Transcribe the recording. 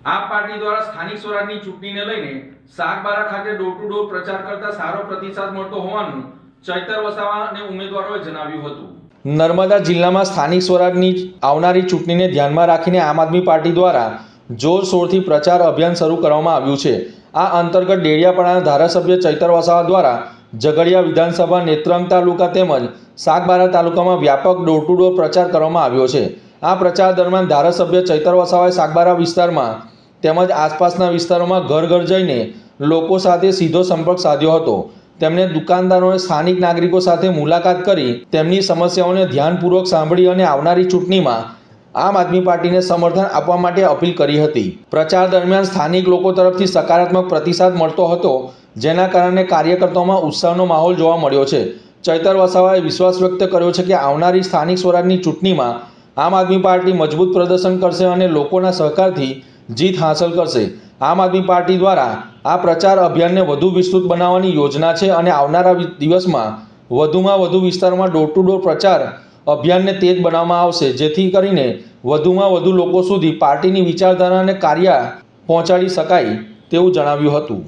આપ પાર્ટી દ્વારા સ્થાનિક સ્વરાજની ચૂંટણીને લઈને સાગબારા ખાતે ડોર ટુ ડોર પ્રચાર કરતા સારો પ્રતિસાદ મળતો હોવાનું ચૈતર વસાવા અને ઉમેદવારોએ જણાવ્યું હતું। નર્મદા જિલ્લામાં સ્થાનિક સ્વરાજની આવનારી ચૂંટણીને ધ્યાનમાં રાખીને આમ આદમી પાર્ટી દ્વારા જોરશોરથી પ્રચાર અભિયાન શરૂ કરવામાં આવ્યું છે। આ અંતર્ગત ડેડિયાપાડાના ધારાસભ્ય ચૈતર વસાવા દ્વારા ઝઘડિયા વિધાનસભા, નેત્રંગ તાલુકા તેમજ સાગબારા તાલુકામાં વ્યાપક ડોર ટુ ડોર પ્રચાર કરવામાં આવ્યો છે। આ પ્રચાર દરમિયાન ધારાસભ્ય ચૈતર વસાવાએ સાગબારા વિસ્તારમાં તેમજ આસપાસના વિસ્તારોમાં ઘર ઘર જઈને લોકો સાથે સીધો સંપર્ક સાધ્યો હતો। તેમણે દુકાનદારો અને સ્થાનિક નાગરિકો સાથે મુલાકાત કરી તેમની સમસ્યાઓને ધ્યાનપૂર્વક સાંભળી અને આવનારી ચૂંટણીમાં આમ આદમી પાર્ટીને સમર્થન આપવા માટે અપીલ કરી હતી। પ્રચાર દરમિયાન સ્થાનિક લોકો તરફથી સકારાત્મક પ્રતિસાદ મળતો હતો, જેના કારણે કાર્યકર્તાઓમાં ઉત્સાહનો માહોલ જોવા મળ્યો છે। ચૈતર વસાવાએ વિશ્વાસ વ્યક્ત કર્યો છે કે આવનારી સ્થાનિક સ્વરાજની ચૂંટણીમાં આમ આદમી પાર્ટી મજબૂત પ્રદર્શન કરશે અને લોકોના સહકારથી જીત હાંસલ કરશે। આમ આદમી પાર્ટી દ્વારા આ પ્રચાર અભિયાનને વધુ વિસ્તૃત બનાવવાની યોજના છે અને આવનારા દિવસમાં વધુમાં વધુ વિસ્તારોમાં ડોર ટુ ડોર પ્રચાર અભિયાનને તેજ બનાવવામાં આવશે, જેથી કરીને વધુમાં વધુ લોકો સુધી પાર્ટીની વિચારધારા અને કાર્ય પહોંચાડી શકાય તેવું જણાવ્યું હતું।